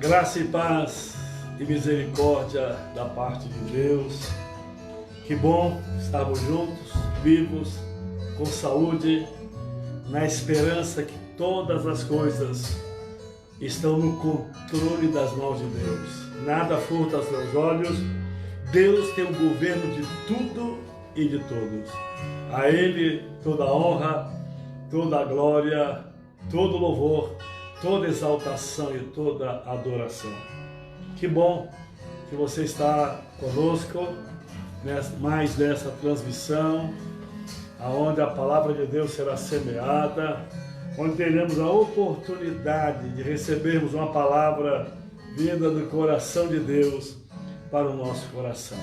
Graça e paz e misericórdia da parte de Deus. Que bom estarmos juntos, vivos, com saúde, na esperança que todas as coisas estão no controle das mãos de Deus. Nada furta aos seus olhos. Deus tem o governo de tudo e de todos. A Ele toda a honra, toda a glória, todo louvor, toda exaltação e toda adoração. Que bom que você está conosco mais nessa transmissão, aonde a palavra de Deus será semeada, onde teremos a oportunidade de recebermos uma palavra vinda do coração de Deus para o nosso coração.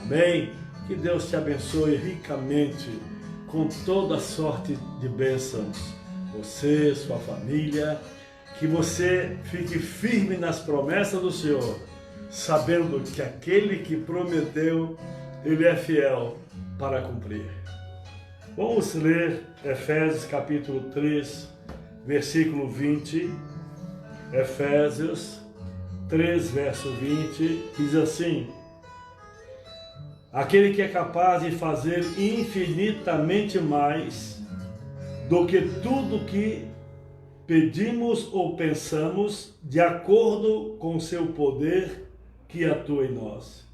Amém? Que Deus te abençoe ricamente com toda sorte de bênçãos. Você, sua família, que você fique firme nas promessas do Senhor, sabendo que aquele que prometeu, Ele é fiel para cumprir. Vamos ler Efésios capítulo 3, versículo 20. Efésios 3, verso 20, diz assim: aquele que é capaz de fazer infinitamente mais do que tudo que pedimos ou pensamos, de acordo com o seu poder que atua em nós.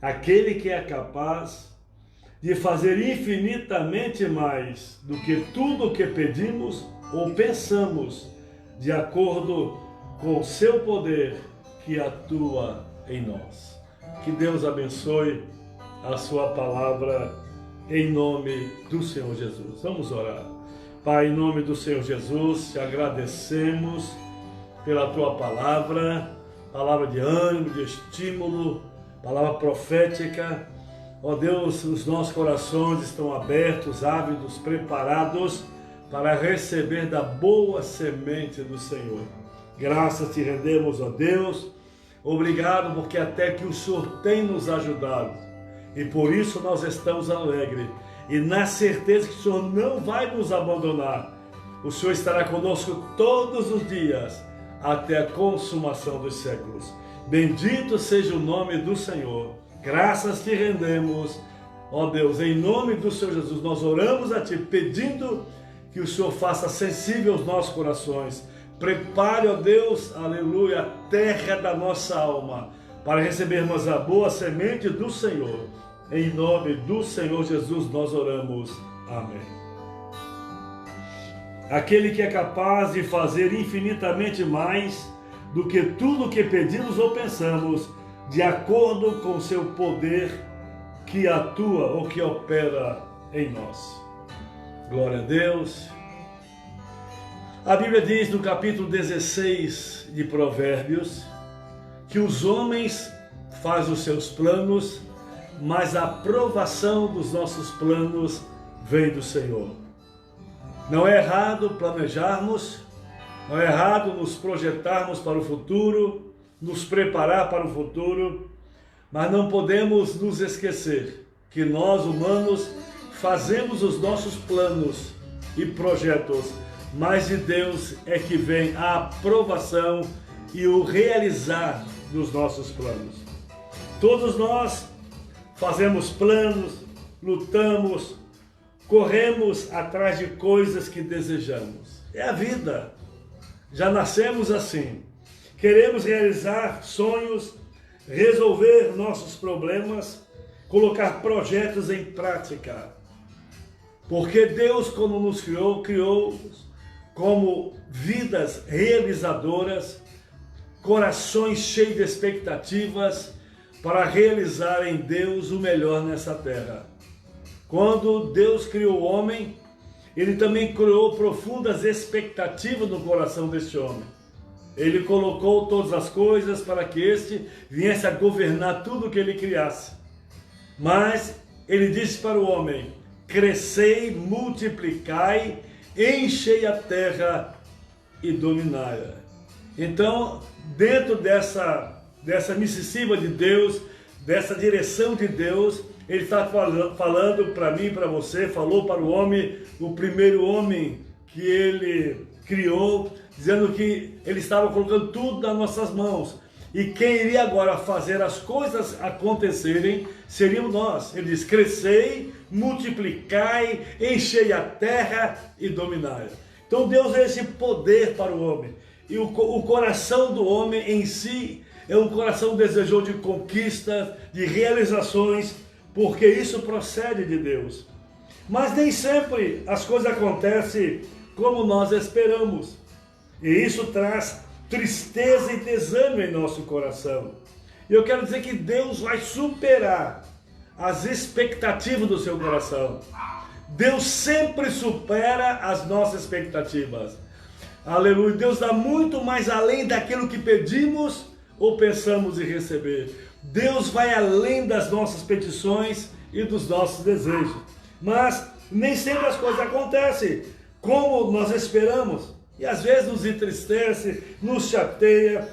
Aquele que é capaz de fazer infinitamente mais do que tudo que pedimos ou pensamos, de acordo com o seu poder que atua em nós. Que Deus abençoe a sua palavra em nome do Senhor Jesus. Vamos orar. Pai, em nome do Senhor Jesus, te agradecemos pela tua palavra, palavra de ânimo, de estímulo, palavra profética. Ó Deus, os nossos corações estão abertos, ávidos, preparados para receber da boa semente do Senhor. Graças te rendemos, ó Deus. Obrigado, porque até que o Senhor tem nos ajudado. E por isso nós estamos alegres. E na certeza que o Senhor não vai nos abandonar. O Senhor estará conosco todos os dias, até a consumação dos séculos. Bendito seja o nome do Senhor. Graças te rendemos, ó Deus. Em nome do Senhor Jesus, nós oramos a Ti, pedindo que o Senhor faça sensível os nossos corações. Prepare, ó Deus, aleluia, a terra da nossa alma, para recebermos a boa semente do Senhor. Em nome do Senhor Jesus nós oramos. Amém. Aquele que é capaz de fazer infinitamente mais do que tudo que pedimos ou pensamos, de acordo com o seu poder que atua ou que opera em nós. Glória a Deus. A Bíblia diz no capítulo 16 de Provérbios que os homens fazem os seus planos, mas a aprovação dos nossos planos vem do Senhor. Não é errado planejarmos, não é errado nos projetarmos para o futuro, nos preparar para o futuro, mas não podemos nos esquecer que nós, humanos, fazemos os nossos planos e projetos, mas de Deus é que vem a aprovação e o realizar dos nossos planos. Todos nós fazemos planos, lutamos, corremos atrás de coisas que desejamos. É a vida. Já nascemos assim. Queremos realizar sonhos, resolver nossos problemas, colocar projetos em prática. Porque Deus, quando nos criou, criou como vidas realizadoras, corações cheios de expectativas, para realizar em Deus o melhor nessa terra. Quando Deus criou o homem, Ele também criou profundas expectativas no coração deste homem. Ele colocou todas as coisas para que este viesse a governar tudo o que Ele criasse. Mas Ele disse para o homem: crescei, multiplicai, enchei a terra e dominai-a. Então, dentro dessa missiva de Deus, dessa direção de Deus, Ele está falando para mim, para você, falou para o homem, o primeiro homem que Ele criou, dizendo que ele estava colocando tudo nas nossas mãos. E quem iria agora fazer as coisas acontecerem seríamos nós. Ele diz: crescei, multiplicai, enchei a terra e dominai. Então Deus é esse poder para o homem. E o coração do homem em si é um coração desejoso de conquistas, de realizações, porque isso procede de Deus. Mas nem sempre as coisas acontecem como nós esperamos. E isso traz tristeza e desânimo em nosso coração. E eu quero dizer que Deus vai superar as expectativas do seu coração. Deus sempre supera as nossas expectativas. Aleluia. Deus dá muito mais além daquilo que pedimos ou pensamos em receber. Deus vai além das nossas petições e dos nossos desejos. Mas nem sempre as coisas acontecem como nós esperamos. E às vezes nos entristece, nos chateia,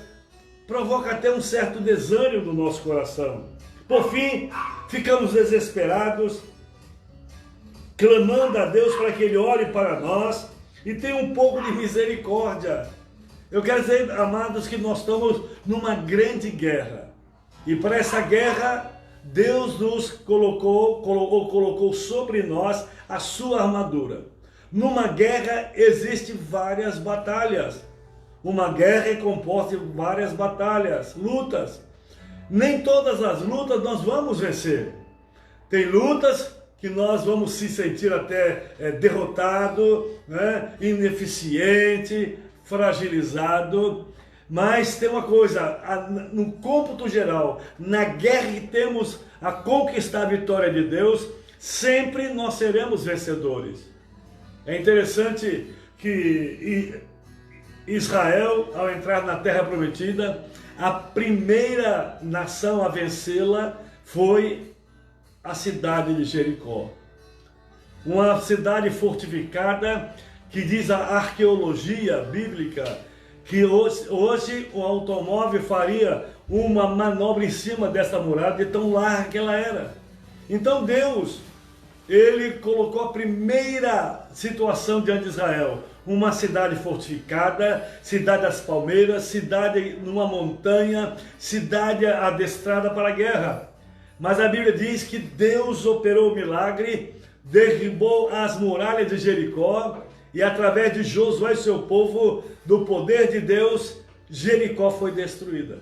provoca até um certo desânimo no nosso coração. Por fim, ficamos desesperados, clamando a Deus para que Ele ore para nós e tenha um pouco de misericórdia. Eu quero dizer, amados, que nós estamos numa grande guerra. E para essa guerra, Deus nos colocou sobre nós a sua armadura. Numa guerra existem várias batalhas. Uma guerra é composta de várias batalhas, lutas. Nem todas as lutas nós vamos vencer. Tem lutas que nós vamos se sentir até derrotado, né? Ineficiente, fragilizado. Mas tem uma coisa, no cômputo geral, na guerra que temos a conquistar a vitória de Deus, sempre nós seremos vencedores. É interessante que Israel, ao entrar na Terra Prometida, a primeira nação a vencê-la foi a cidade de Jericó. Uma cidade fortificada que diz a arqueologia bíblica que hoje o automóvel faria uma manobra em cima dessa muralha de tão larga que ela era. Então Deus, Ele colocou a primeira situação diante de Israel, uma cidade fortificada, cidade das palmeiras, cidade numa montanha, cidade adestrada para a guerra. Mas a Bíblia diz que Deus operou o milagre, derribou as muralhas de Jericó, e através de Josué e seu povo, do poder de Deus, Jericó foi destruída.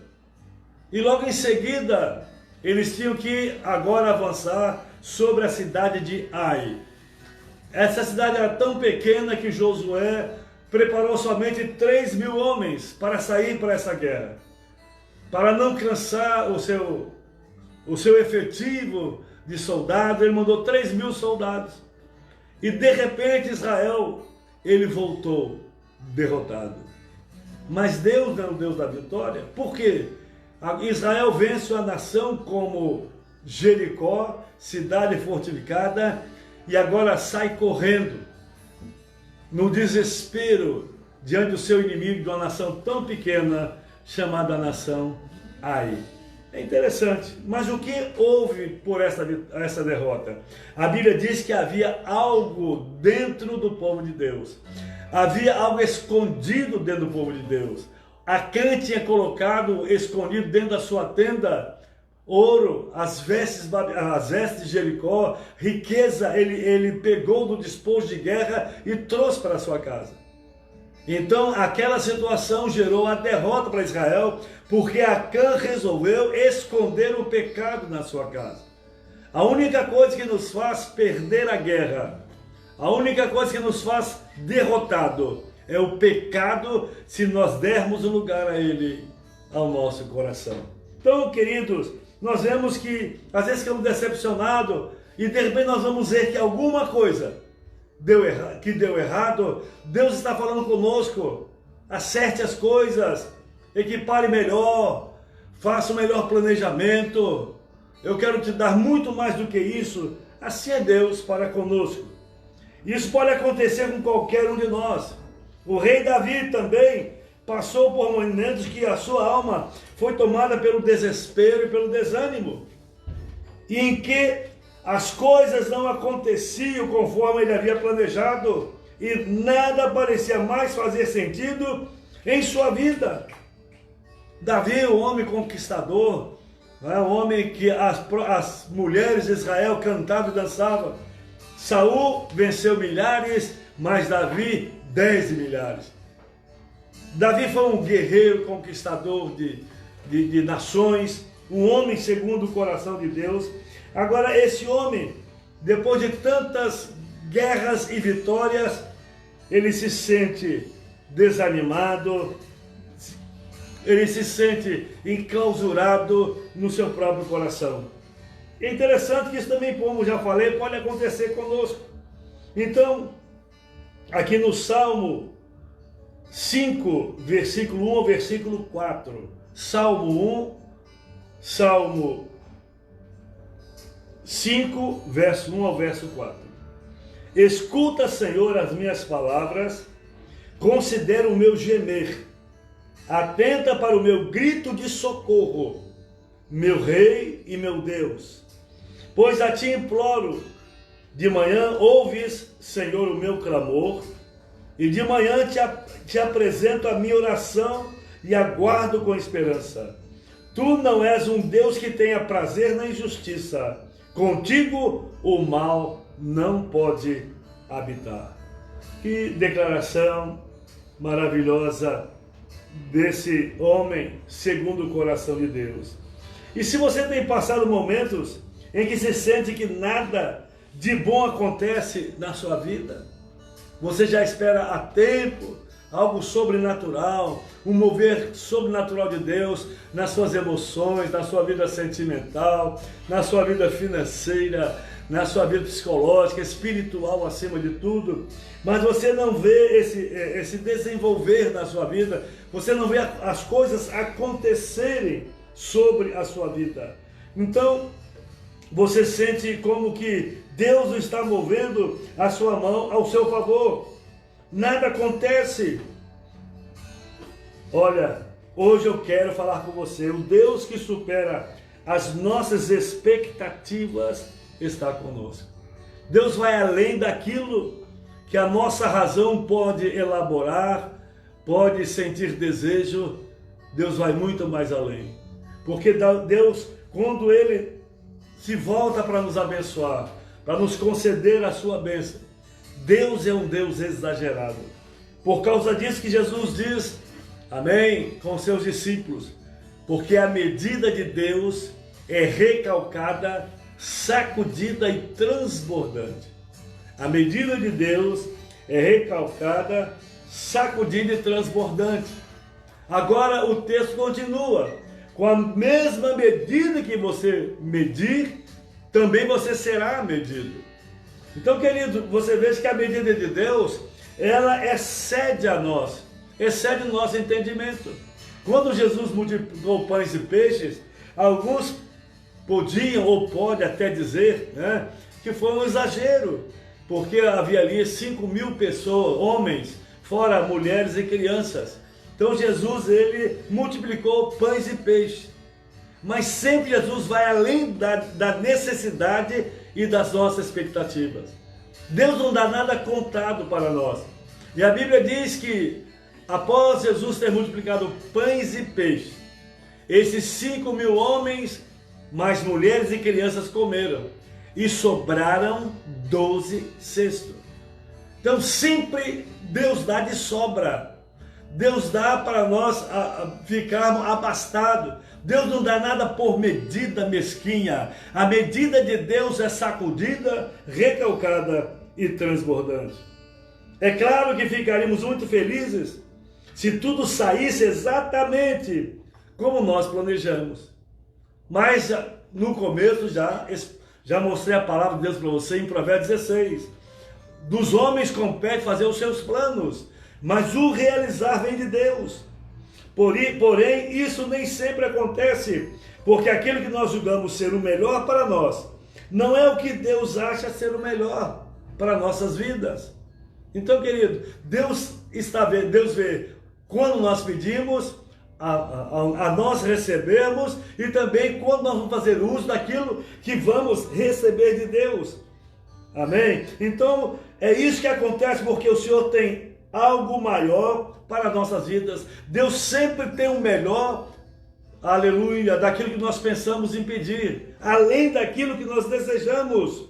E logo em seguida, eles tinham que agora avançar sobre a cidade de Ai. Essa cidade era tão pequena que Josué preparou somente 3.000 homens para sair para essa guerra. Para não cansar o seu efetivo de soldados, ele mandou 3.000 soldados. E de repente Israel, ele voltou derrotado. Mas Deus não é o Deus da vitória. Por quê? Israel vence a nação como Jericó, cidade fortificada, e agora sai correndo, no desespero, diante do seu inimigo, de uma nação tão pequena, chamada nação Ai. É interessante, mas o que houve por essa derrota? A Bíblia diz que havia algo dentro do povo de Deus. Havia algo escondido dentro do povo de Deus. Acã tinha colocado escondido dentro da sua tenda ouro, as vestes de Jericó, riqueza, ele pegou do despojo de guerra e trouxe para a sua casa. Então aquela situação gerou a derrota para Israel, porque Acã resolveu esconder o pecado na sua casa. A única coisa que nos faz perder a guerra, a única coisa que nos faz derrotado, é o pecado, se nós dermos o lugar a ele, ao nosso coração. Então, queridos, nós vemos que às vezes ficamos decepcionados e de repente nós vamos ver que alguma coisa deu errado. Deus está falando conosco: acerte as coisas, equipare melhor, faça um melhor planejamento. Eu quero te dar muito mais do que isso. Assim é Deus para conosco. Isso pode acontecer com qualquer um de nós. O rei Davi também passou por momentos que a sua alma foi tomada pelo desespero e pelo desânimo, e em que as coisas não aconteciam conforme ele havia planejado, e nada parecia mais fazer sentido em sua vida. Davi, o homem conquistador, o homem que as mulheres de Israel cantavam e dançavam. Saul venceu milhares, mas Davi 10 de milhares. Davi foi um guerreiro conquistador de nações, um homem segundo o coração de Deus. Agora esse homem, depois de tantas guerras e vitórias, ele se sente desanimado, ele se sente enclausurado no seu próprio coração. É interessante que isso também, como já falei, pode acontecer conosco. Então, aqui no Salmo 5, versículo 1 ao versículo 4. Salmo 1, Salmo 5, verso 1 ao verso 4. Escuta, Senhor, as minhas palavras, considera o meu gemer, atenta para o meu grito de socorro, meu Rei e meu Deus. Pois a ti imploro, de manhã ouves, Senhor, o meu clamor, e de manhã te apresento a minha oração e aguardo com esperança. Tu não és um Deus que tenha prazer na injustiça. Contigo o mal não pode habitar. Que declaração maravilhosa desse homem segundo o coração de Deus. E se você tem passado momentos em que se sente que nada de bom acontece na sua vida, você já espera há tempo algo sobrenatural, um mover sobrenatural de Deus nas suas emoções, na sua vida sentimental, na sua vida financeira, na sua vida psicológica, espiritual acima de tudo, mas você não vê esse desenvolver na sua vida, você não vê as coisas acontecerem sobre a sua vida. Então, você sente como que Deus está movendo a sua mão ao seu favor. Nada acontece. Olha, hoje eu quero falar com você. O Deus que supera as nossas expectativas está conosco. Deus vai além daquilo que a nossa razão pode elaborar, pode sentir desejo. Deus vai muito mais além. Porque Deus, quando Ele se volta para nos abençoar, para nos conceder a sua bênção, Deus é um Deus exagerado. Por causa disso que Jesus diz, amém, com seus discípulos, porque a medida de Deus é recalcada, sacudida e transbordante. A medida de Deus é recalcada, sacudida e transbordante. Agora o texto continua, com a mesma medida que você medir, também você será medido. Então, querido, você veja que a medida de Deus, ela excede a nós, excede o nosso entendimento. Quando Jesus multiplicou pães e peixes, alguns podiam ou podem até dizer, que foi um exagero, porque havia ali 5.000 pessoas, homens, fora mulheres e crianças. Então Jesus, ele multiplicou pães e peixes. Mas sempre Jesus vai além da necessidade e das nossas expectativas. Deus não dá nada contado para nós. E a Bíblia diz que após Jesus ter multiplicado pães e peixes, esses 5.000 homens, mais mulheres e crianças comeram. E sobraram 12 cestos. Então sempre Deus dá de sobra. Deus dá para nós ficarmos abastados. Deus não dá nada por medida mesquinha. A medida de Deus é sacudida, recalcada e transbordante. É claro que ficaríamos muito felizes se tudo saísse exatamente como nós planejamos. Mas no começo já mostrei a palavra de Deus para você em Provérbios 16. Dos homens compete fazer os seus planos, mas o realizar vem de Deus. Porém, isso nem sempre acontece, porque aquilo que nós julgamos ser o melhor para nós, não é o que Deus acha ser o melhor para nossas vidas. Então, querido, Deus vê quando nós pedimos, a nós recebemos, e também quando nós vamos fazer uso daquilo que vamos receber de Deus. Amém? Então, é isso que acontece, porque o Senhor tem algo maior para nossas vidas. Deus sempre tem o melhor, aleluia, daquilo que nós pensamos em pedir, além daquilo que nós desejamos.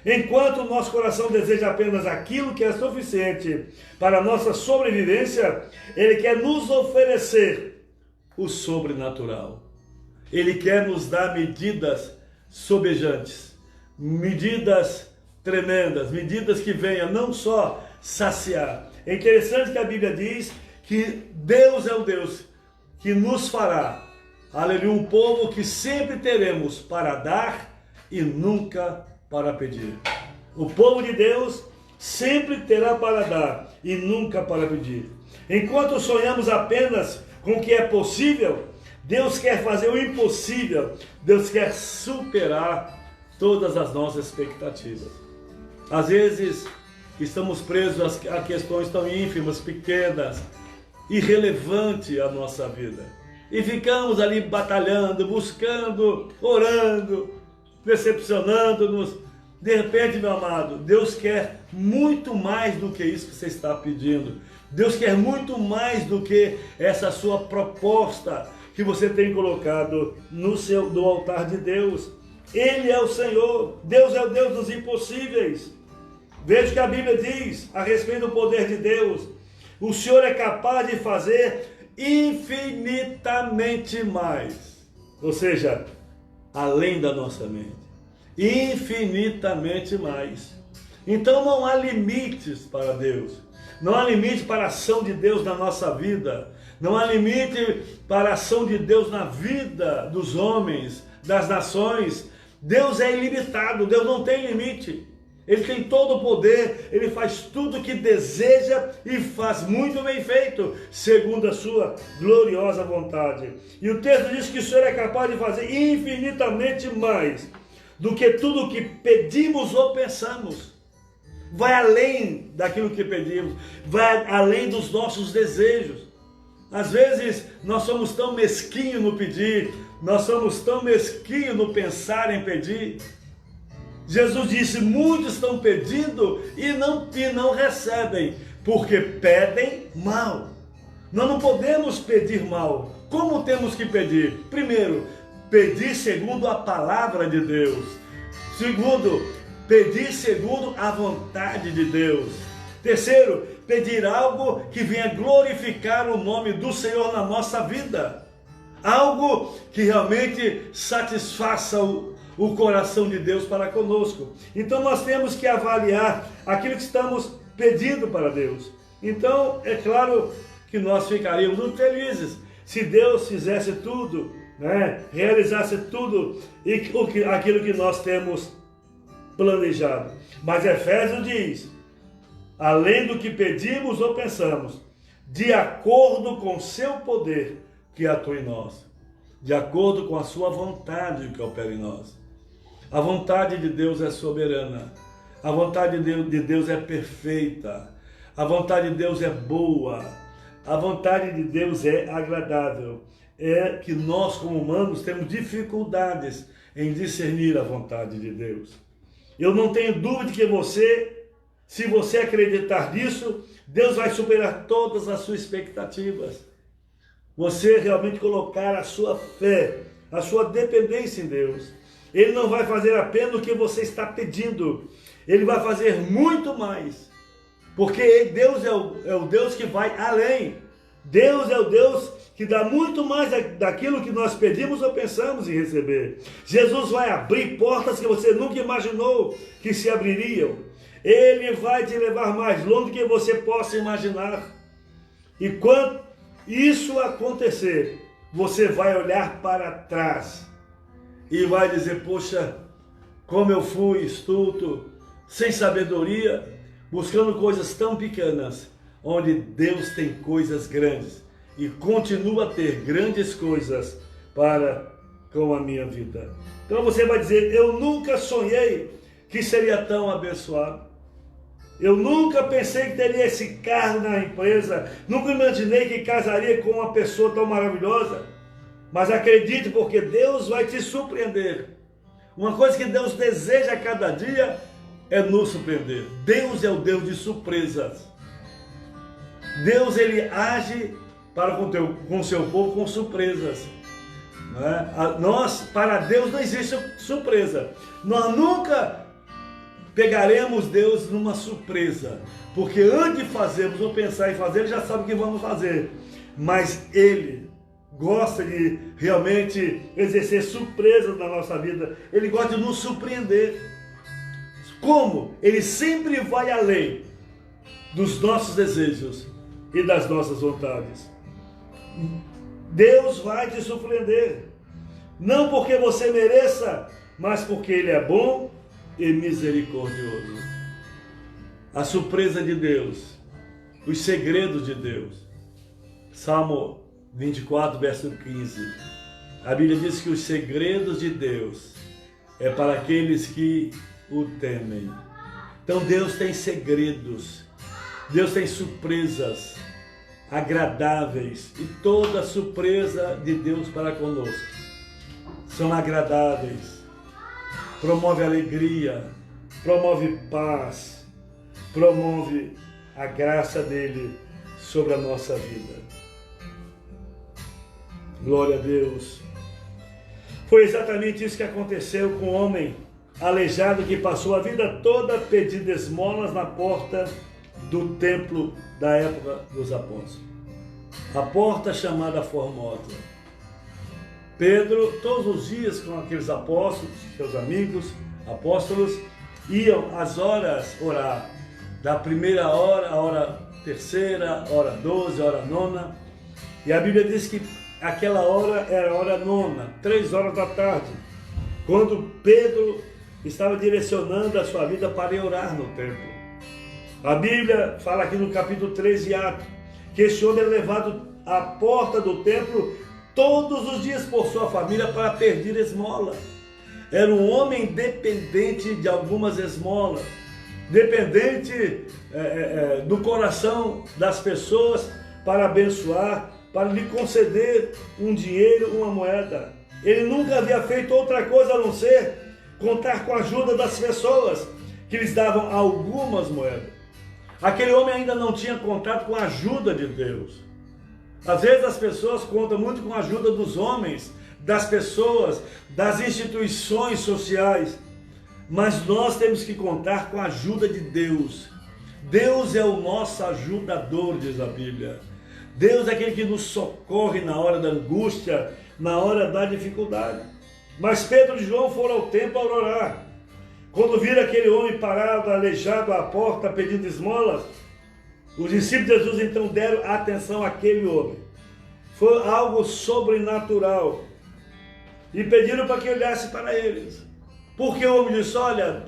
Enquanto o nosso coração deseja apenas aquilo que é suficiente para a nossa sobrevivência, Ele quer nos oferecer o sobrenatural. Ele quer nos dar medidas sobejantes, medidas tremendas, medidas que venham não só saciar. É interessante que a Bíblia diz que Deus é o Deus que nos fará, aleluia, um povo que sempre teremos para dar e nunca para pedir. O povo de Deus sempre terá para dar e nunca para pedir. Enquanto sonhamos apenas com o que é possível, Deus quer fazer o impossível. Deus quer superar todas as nossas expectativas. Às vezes estamos presos a questões tão ínfimas, pequenas, irrelevantes à nossa vida. E ficamos ali batalhando, buscando, orando, decepcionando-nos. De repente, meu amado, Deus quer muito mais do que isso que você está pedindo. Deus quer muito mais do que essa sua proposta que você tem colocado no altar de Deus. Ele é o Senhor, Deus é o Deus dos impossíveis. Veja o que a Bíblia diz a respeito do poder de Deus. O Senhor é capaz de fazer infinitamente mais. Ou seja, além da nossa mente. Infinitamente mais. Então não há limites para Deus. Não há limite para a ação de Deus na nossa vida. Não há limite para a ação de Deus na vida dos homens, das nações. Deus é ilimitado, Deus não tem limite. Ele tem todo o poder, Ele faz tudo o que deseja e faz muito bem feito, segundo a sua gloriosa vontade. E o texto diz que o Senhor é capaz de fazer infinitamente mais do que tudo o que pedimos ou pensamos. Vai além daquilo que pedimos, vai além dos nossos desejos. Às vezes nós somos tão mesquinhos no pedir, nós somos tão mesquinhos no pensar em pedir. Jesus disse, muitos estão pedindo e não recebem, porque pedem mal. Nós não podemos pedir mal. Como temos que pedir? Primeiro, pedir segundo a palavra de Deus. Segundo, pedir segundo a vontade de Deus. Terceiro, pedir algo que venha glorificar o nome do Senhor na nossa vida. Algo que realmente satisfaça o coração de Deus para conosco. Então nós temos que avaliar aquilo que estamos pedindo para Deus. Então é claro que nós ficaríamos muito felizes se Deus fizesse tudo, né? Realizasse tudo aquilo que nós temos planejado. Mas Efésios diz, além do que pedimos ou pensamos, de acordo com o seu poder que atua em nós, de acordo com a sua vontade que opera em nós. A vontade de Deus é soberana, a vontade de Deus é perfeita, a vontade de Deus é boa, a vontade de Deus é agradável. É que nós, como humanos, temos dificuldades em discernir a vontade de Deus. Eu não tenho dúvida que se você acreditar nisso, Deus vai superar todas as suas expectativas. Você realmente colocar a sua fé, a sua dependência em Deus. Ele não vai fazer apenas o que você está pedindo. Ele vai fazer muito mais. Porque Deus é o Deus que vai além. Deus é o Deus que dá muito mais daquilo que nós pedimos ou pensamos em receber. Jesus vai abrir portas que você nunca imaginou que se abririam. Ele vai te levar mais longe do que você possa imaginar. E quando isso acontecer, você vai olhar para trás e vai dizer, poxa, como eu fui estulto, sem sabedoria, buscando coisas tão pequenas, onde Deus tem coisas grandes e continua a ter grandes coisas para com a minha vida. Então você vai dizer, eu nunca sonhei que seria tão abençoado. Eu nunca pensei que teria esse carro na empresa, nunca imaginei que casaria com uma pessoa tão maravilhosa. Mas acredite, porque Deus vai te surpreender. Uma coisa que Deus deseja a cada dia é nos surpreender. Deus é o Deus de surpresas. Deus, ele age com o seu povo com surpresas. Para Deus não existe surpresa. Nós nunca pegaremos Deus numa surpresa, porque antes de fazermos ou pensar em fazer, Ele já sabe o que vamos fazer. Mas Ele gosta de realmente exercer surpresas na nossa vida. Ele gosta de nos surpreender. Como? Ele sempre vai além dos nossos desejos e das nossas vontades. Deus vai te surpreender, não porque você mereça, mas porque Ele é bom e misericordioso. A surpresa de Deus, os segredos de Deus. Salmo 24, verso 15. A Bíblia diz que os segredos de Deus é para aqueles que o temem. Então Deus tem segredos, Deus tem surpresas agradáveis, e toda surpresa de Deus para conosco são agradáveis, promove alegria, promove paz, promove a graça dele sobre a nossa vida. Glória a Deus. Foi exatamente isso que aconteceu com o homem aleijado que passou a vida toda pedindo esmolas na porta do templo da época dos apóstolos. A porta chamada Formosa. Pedro, todos os dias com aqueles apóstolos, seus amigos, apóstolos, iam às horas orar. Da primeira hora, a hora terceira, hora 12, hora nona. E a Bíblia diz que aquela hora era a hora nona, 3 horas da tarde, quando Pedro estava direcionando a sua vida para ir orar no templo. A Bíblia fala aqui no capítulo 3 de Atos, que esse homem era levado à porta do templo todos os dias por sua família para pedir esmola. Era um homem dependente de algumas esmolas, dependente do coração das pessoas para abençoar, para lhe conceder um dinheiro, uma moeda. Ele nunca havia feito outra coisa a não ser contar com a ajuda das pessoas que lhes davam algumas moedas. Aquele homem ainda não tinha contato com a ajuda de Deus. Às vezes as pessoas contam muito com a ajuda dos homens, das pessoas, das instituições sociais, mas nós temos que contar com a ajuda de Deus. Deus é o nosso ajudador, diz a Bíblia. Deus é aquele que nos socorre na hora da angústia, na hora da dificuldade. Mas Pedro e João foram ao templo a orar. Quando viram aquele homem parado, aleijado à porta, pedindo esmolas, os discípulos de Jesus então deram atenção àquele homem. Foi algo sobrenatural. E pediram para que olhasse para eles. Porque o homem disse, olha,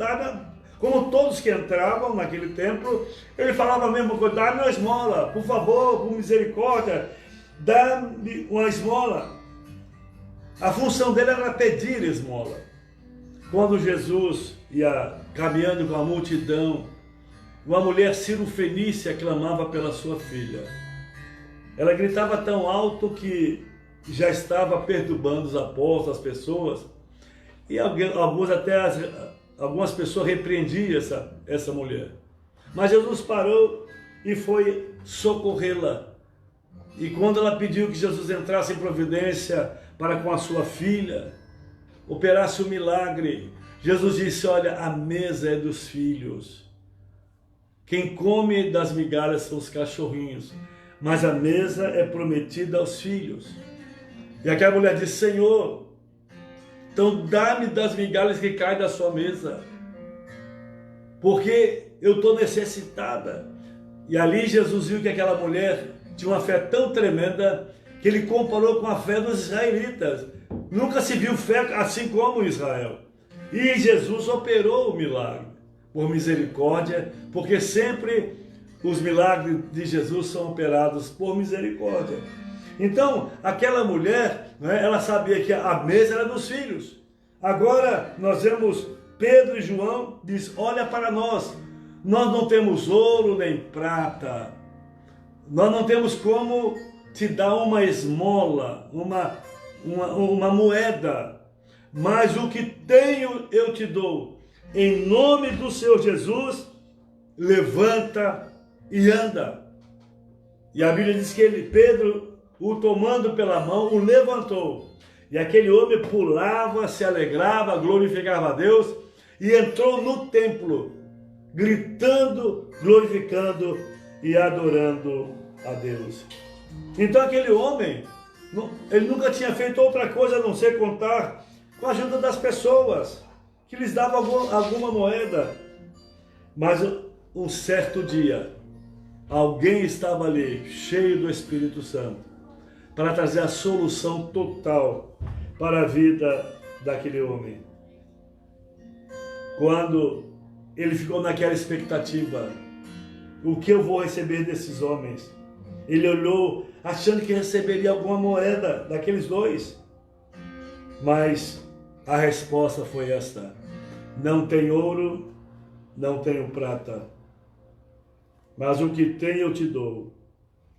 como todos que entravam naquele templo, ele falava a mesma coisa, dá-me uma esmola, por favor, por misericórdia, dá-me uma esmola. A função dele era pedir esmola. Quando Jesus ia caminhando com a multidão, uma mulher cirofenícia clamava pela sua filha. Ela gritava tão alto que já estava perturbando os apóstolos, as pessoas, e algumas pessoas repreendiam essa mulher. Mas Jesus parou e foi socorrê-la. E quando ela pediu que Jesus entrasse em providência para com a sua filha, operasse o milagre, Jesus disse, olha, a mesa é dos filhos. Quem come das migalhas são os cachorrinhos, mas a mesa é prometida aos filhos. E aquela mulher disse, Senhor, então dá-me das migalhas que caem da sua mesa, porque eu estou necessitada. E ali Jesus viu que aquela mulher tinha uma fé tão tremenda que ele comparou com a fé dos israelitas. Nunca se viu fé assim como Israel. E Jesus operou o milagre por misericórdia, porque sempre os milagres de Jesus são operados por misericórdia. Então, aquela mulher, ela sabia que a mesa era dos filhos. Agora, nós vemos Pedro e João, diz, olha para nós não temos ouro nem prata, nós não temos como te dar uma esmola, uma moeda, mas o que tenho eu te dou. Em nome do Senhor Jesus, levanta e anda. E a Bíblia diz que Pedro, o tomando pela mão, o levantou. E aquele homem pulava, se alegrava, glorificava a Deus e entrou no templo, gritando, glorificando e adorando a Deus. Então aquele homem, ele nunca tinha feito outra coisa a não ser contar com a ajuda das pessoas, que lhes davam alguma moeda. Mas um certo dia, alguém estava ali, cheio do Espírito Santo, para trazer a solução total para a vida daquele homem. Quando ele ficou naquela expectativa, o que eu vou receber desses homens? Ele olhou achando que receberia alguma moeda daqueles dois. Mas a resposta foi esta: não tem ouro, não tenho prata, mas o que tenho eu te dou.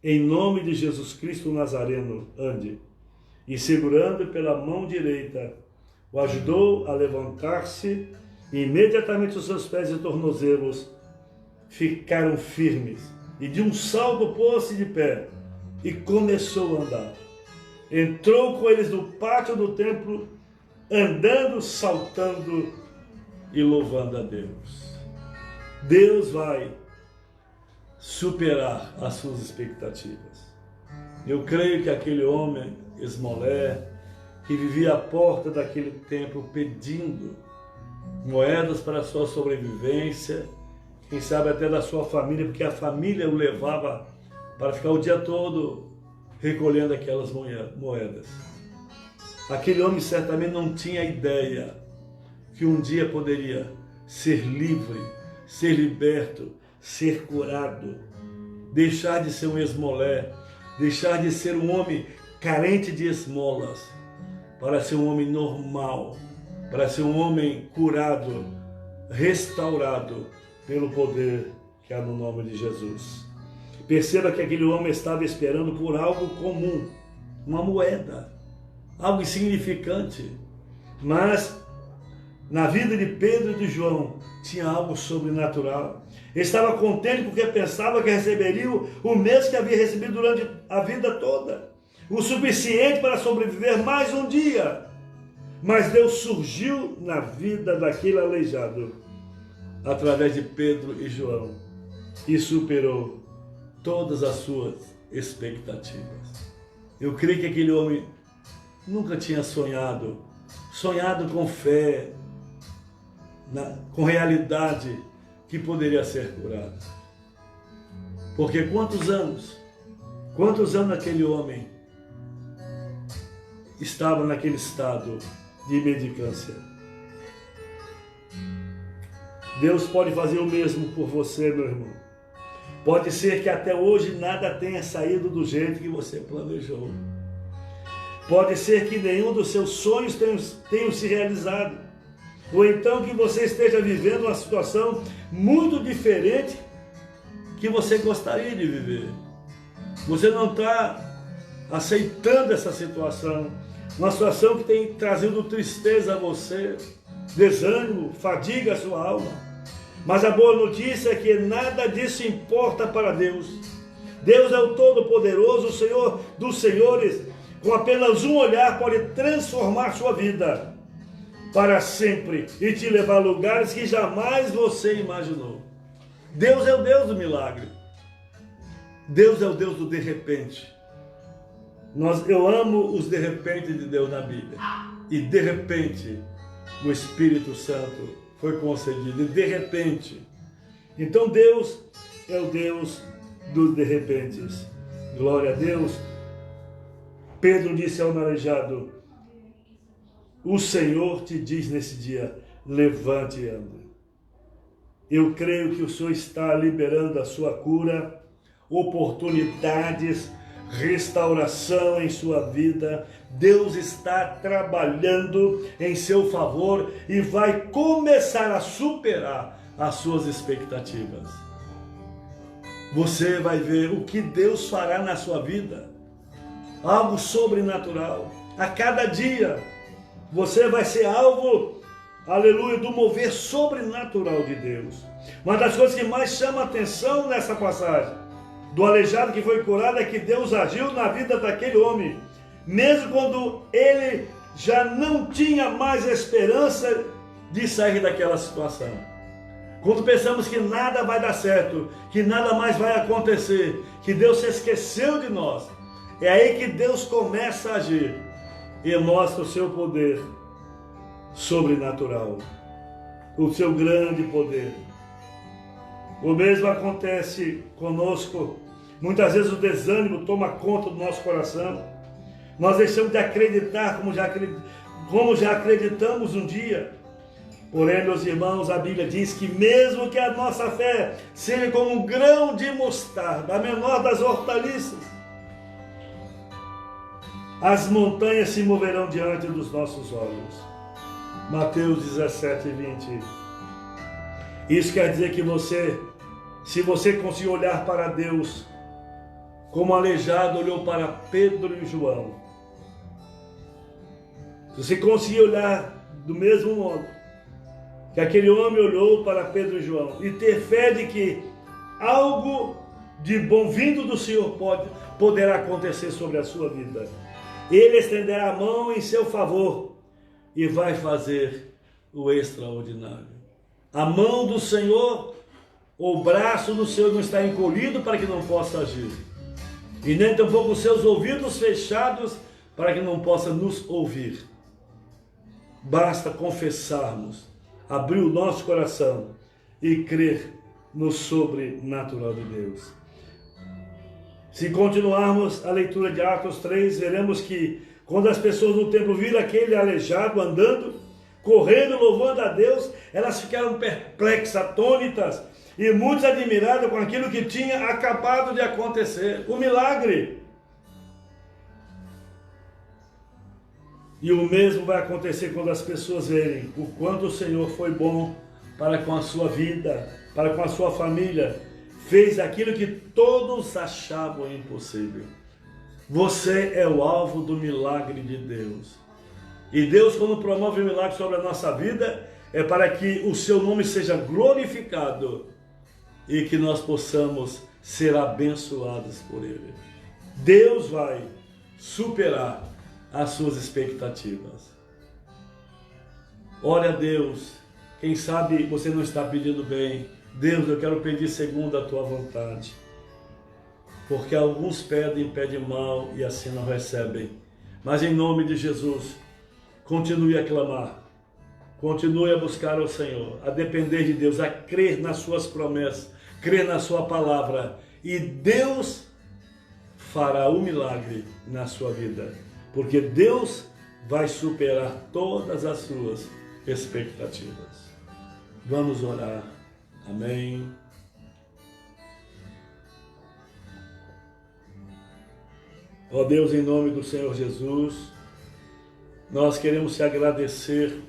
Em nome de Jesus Cristo Nazareno, ande. E segurando pela mão direita, o ajudou a levantar-se, e imediatamente os seus pés e tornozelos ficaram firmes. E de um salto pôs-se de pé e começou a andar. Entrou com eles no pátio do templo, andando, saltando e louvando a Deus. Deus vai superar as suas expectativas. Eu creio que aquele homem, esmolé, que vivia à porta daquele templo pedindo moedas para a sua sobrevivência, quem sabe até da sua família, porque a família o levava para ficar o dia todo recolhendo aquelas moedas. Aquele homem certamente não tinha ideia que um dia poderia ser livre, ser liberto, ser curado, deixar de ser um esmolé, deixar de ser um homem carente de esmolas, para ser um homem normal, para ser um homem curado, restaurado pelo poder que há no nome de Jesus. Perceba que aquele homem estava esperando por algo comum, uma moeda, algo insignificante, mas na vida de Pedro e de João tinha algo sobrenatural. Ele estava contente porque pensava que receberia o mesmo que havia recebido durante a vida toda, o suficiente para sobreviver mais um dia. Mas Deus surgiu na vida daquele aleijado através de Pedro e João e superou todas as suas expectativas. Eu creio que aquele homem nunca tinha sonhado com fé, com realidade, que poderia ser curado. Porque quantos anos aquele homem estava naquele estado de mendicância? Deus pode fazer o mesmo por você, meu irmão. Pode ser que até hoje nada tenha saído do jeito que você planejou. Pode ser que nenhum dos seus sonhos tenham se realizado. Ou então que você esteja vivendo uma situação muito diferente que você gostaria de viver. Você não está aceitando essa situação. Uma situação que tem trazido tristeza a você, desânimo, fadiga a sua alma. Mas a boa notícia é que nada disso importa para Deus. Deus é o Todo-Poderoso, o Senhor dos Senhores. Com apenas um olhar pode transformar sua vida para sempre e te levar a lugares que jamais você imaginou. Deus é o Deus do milagre. Deus é o Deus do de repente. Eu amo os de repente de Deus na Bíblia. E de repente o Espírito Santo foi concedido. E de repente. Então Deus é o Deus dos de repentes. Glória a Deus. Pedro disse ao aleijado: o Senhor te diz nesse dia, levante e ande. Eu creio que o Senhor está liberando a sua cura, oportunidades, restauração em sua vida. Deus está trabalhando em seu favor e vai começar a superar as suas expectativas. Você vai ver o que Deus fará na sua vida. Algo sobrenatural. A cada dia você vai ser alvo, aleluia, do mover sobrenatural de Deus. Uma das coisas que mais chama a atenção nessa passagem do aleijado que foi curado é que Deus agiu na vida daquele homem, mesmo quando ele já não tinha mais esperança de sair daquela situação. Quando pensamos que nada vai dar certo, que nada mais vai acontecer, que Deus se esqueceu de nós, é aí que Deus começa a agir e mostra o seu poder sobrenatural, o seu grande poder. O mesmo acontece conosco. Muitas vezes o desânimo toma conta do nosso coração. Nós deixamos de acreditar como já acreditamos um dia. Porém, meus irmãos, a Bíblia diz que mesmo que a nossa fé seja como um grão de mostarda, a menor das hortaliças, as montanhas se moverão diante dos nossos olhos. Mateus 17:20. Isso quer dizer que se você conseguir olhar para Deus, como o aleijado olhou para Pedro e João, se você conseguir olhar do mesmo modo que aquele homem olhou para Pedro e João, e ter fé de que algo de bom vindo do Senhor poderá acontecer sobre a sua vida, Ele estenderá a mão em seu favor e vai fazer o extraordinário. A mão do Senhor, o braço do Senhor não está encolhido para que não possa agir, e nem tampouco os seus ouvidos fechados para que não possa nos ouvir. Basta confessarmos, abrir o nosso coração e crer no sobrenatural de Deus. Se continuarmos a leitura de Atos 3, veremos que quando as pessoas no templo viram aquele aleijado andando, correndo, louvando a Deus, elas ficaram perplexas, atônitas, e muitos admirados com aquilo que tinha acabado de acontecer, o milagre. E o mesmo vai acontecer quando as pessoas verem o quanto o Senhor foi bom para com a sua vida, para com a sua família, fez aquilo que todos achavam impossível. Você é o alvo do milagre de Deus. E Deus, quando promove o milagre sobre a nossa vida, é para que o seu nome seja glorificado e que nós possamos ser abençoados por Ele. Deus vai superar as suas expectativas. Ore a Deus. Quem sabe você não está pedindo bem. Deus, eu quero pedir segundo a tua vontade. Porque alguns pedem mal e assim não recebem. Mas em nome de Jesus, continue a clamar. Continue a buscar o Senhor, a depender de Deus, a crer nas suas promessas, crer na sua palavra. E Deus fará o milagre na sua vida. Porque Deus vai superar todas as suas expectativas. Vamos orar. Amém. Ó Deus, em nome do Senhor Jesus, nós queremos te agradecer,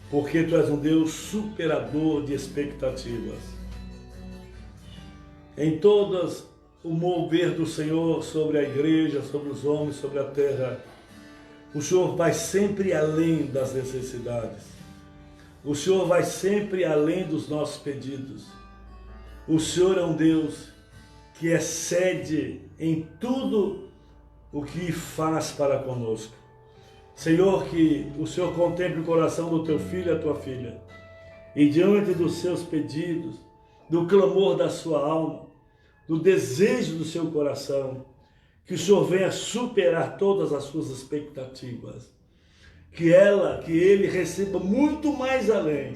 porque Tu és um Deus superador de expectativas. Em todas o mover do Senhor sobre a igreja, sobre os homens, sobre a terra, o Senhor vai sempre além das necessidades. O Senhor vai sempre além dos nossos pedidos. O Senhor é um Deus que excede em tudo o que faz para conosco. Senhor, que o Senhor contemple o coração do Teu filho e a Tua filha, e diante dos seus pedidos, do clamor da sua alma, do desejo do seu coração, que o Senhor venha superar todas as suas expectativas, que ele receba muito mais além,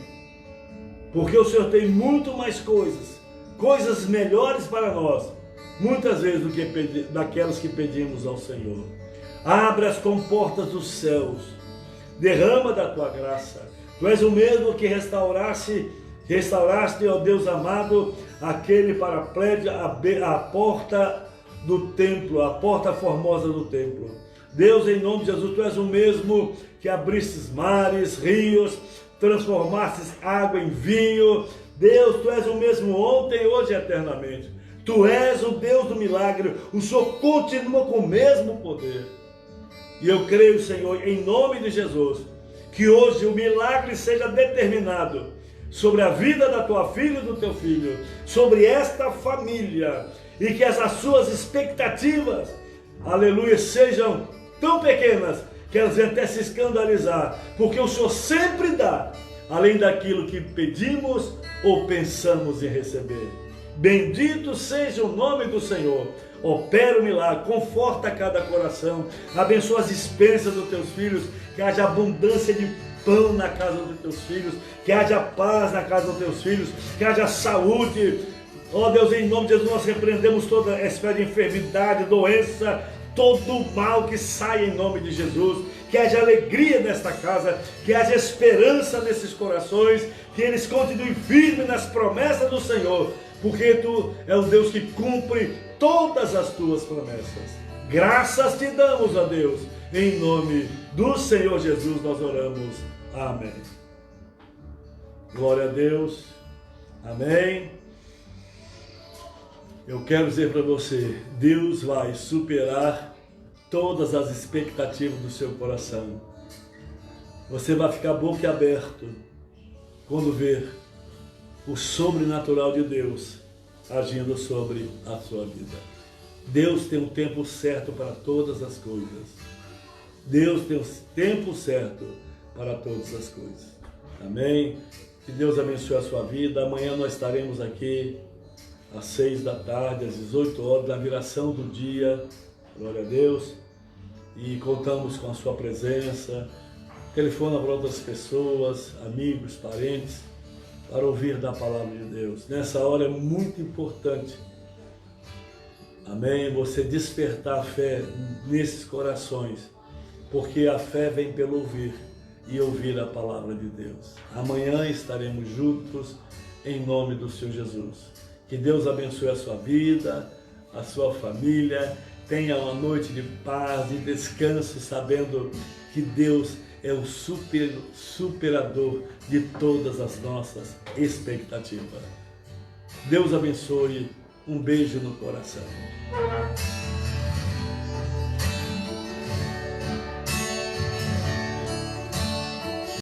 porque o Senhor tem muito mais coisas melhores para nós, muitas vezes do que daquelas que pedimos ao Senhor. Abre as comportas dos céus, derrama da Tua graça. Tu és o mesmo que restauraste, ó Deus amado, aquele paraplégico, a porta do templo, a porta formosa do templo. Deus, em nome de Jesus, Tu és o mesmo que abristes mares, rios, transformastes água em vinho. Deus, Tu és o mesmo ontem, hoje e eternamente. Tu és o Deus do milagre. O Senhor continua com o mesmo poder. E eu creio, Senhor, em nome de Jesus, que hoje o milagre seja determinado sobre a vida da tua filha e do teu filho, sobre esta família, e que as suas expectativas, aleluia, sejam tão pequenas que elas vêm até se escandalizar, porque o Senhor sempre dá, além daquilo que pedimos ou pensamos em receber. Bendito seja o nome do Senhor. Opera o milagre, conforta cada coração, abençoa as despensas dos teus filhos, que haja abundância de pão na casa dos teus filhos, que haja paz na casa dos teus filhos, que haja saúde. Ó Deus, em nome de Jesus, nós repreendemos toda espécie de enfermidade, doença, todo o mal que sai em nome de Jesus. Que haja alegria nesta casa, que haja esperança nesses corações, que eles continuem firmes nas promessas do Senhor, porque Tu é o Deus que cumpre todas as Tuas promessas. Graças Te damos, ó Deus, em nome do Senhor Jesus nós oramos. Amém. Glória a Deus. Amém. Eu quero dizer para você, Deus vai superar todas as expectativas do seu coração. Você vai ficar boquiaberto quando ver o sobrenatural de Deus agindo sobre a sua vida. Deus tem um tempo certo para todas as coisas. Deus tem um tempo certo para todas as coisas. Amém? Que Deus abençoe a sua vida. Amanhã nós estaremos aqui às 6 da tarde, às 18 horas, na viração do dia. Glória a Deus. E contamos com a sua presença. Telefona para outras pessoas, amigos, parentes, para ouvir da palavra de Deus. Nessa hora é muito importante, amém, você despertar a fé nesses corações, porque a fé vem pelo ouvir e ouvir a palavra de Deus. Amanhã estaremos juntos em nome do Senhor Jesus. Que Deus abençoe a sua vida, a sua família. Tenha uma noite de paz, de descanso, sabendo que Deus é o superador de todas as nossas expectativas. Deus abençoe. Um beijo no coração.